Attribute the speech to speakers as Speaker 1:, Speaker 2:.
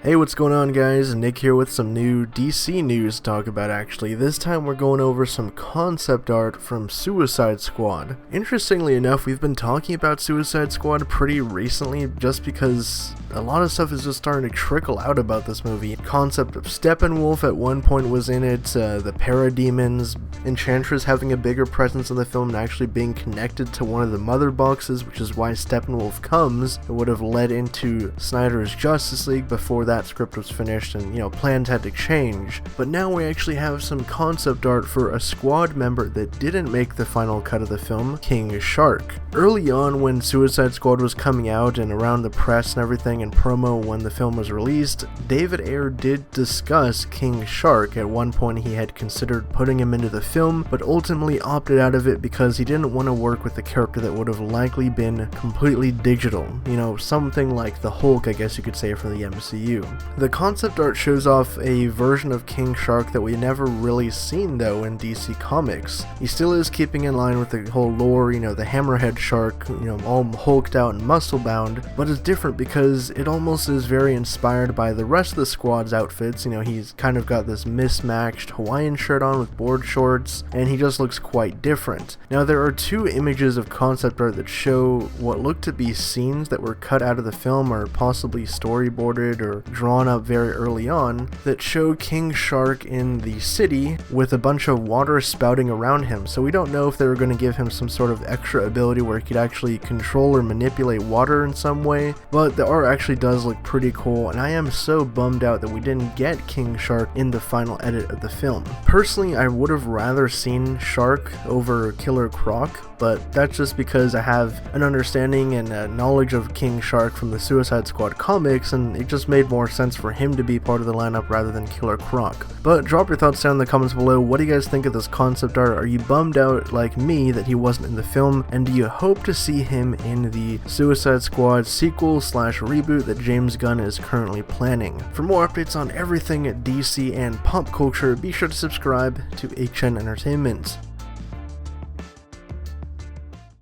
Speaker 1: Hey, what's going on, guys? Nick here with some new DC news to talk about. Actually, this time we're going over some concept art from Suicide Squad. Interestingly enough, we've been talking about Suicide Squad pretty recently just because a lot of stuff is just starting to trickle out about this movie. Concept of Steppenwolf at one point was in it, the parademons, Enchantress having a bigger presence in the film and actually being connected to one of the mother boxes, which is why Steppenwolf comes. It would have led into Snyder's Justice League before that script was finished, and plans had to change. But now we actually have some concept art for a squad member that didn't make the final cut of the film, King Shark. Early on when Suicide Squad was coming out and around the press and everything and promo when the film was released, David Ayer did discuss King Shark. At one point he had considered putting him into the film, but ultimately opted out of it because he didn't want to work with a character that would have likely been completely digital. Something like the Hulk, I guess you could say, for the MCU. The concept art shows off a version of King Shark that we never really seen though in DC Comics. He still is keeping in line with the whole lore, the hammerhead shark, all hulked out and muscle bound, but it's different because it almost is very inspired by the rest of the squad's outfits. He's kind of got this mismatched Hawaiian shirt on with board shorts, and he just looks quite different. Now there are two images of concept art that show what look to be scenes that were cut out of the film or possibly storyboarded or drawn up very early on that show King Shark in the city with a bunch of water spouting around him. So we don't know if they were going to give him some sort of extra ability where he could actually control or manipulate water in some way, but the art actually does look pretty cool, and I am so bummed out that we didn't get King Shark in the final edit of the film. Personally, I would have rather seen Shark over Killer Croc, but that's just because I have an understanding and a knowledge of King Shark from the Suicide Squad comics, and it just made more sense for him to be part of the lineup rather than Killer Croc. But drop your thoughts down in the comments below. What do you guys think of this concept art? Are you bummed out like me that he wasn't in the film, and do you hope to see him in the Suicide Squad sequel/reboot that James Gunn is currently planning? For more updates on everything DC and pop culture, be sure to subscribe to HN Entertainment.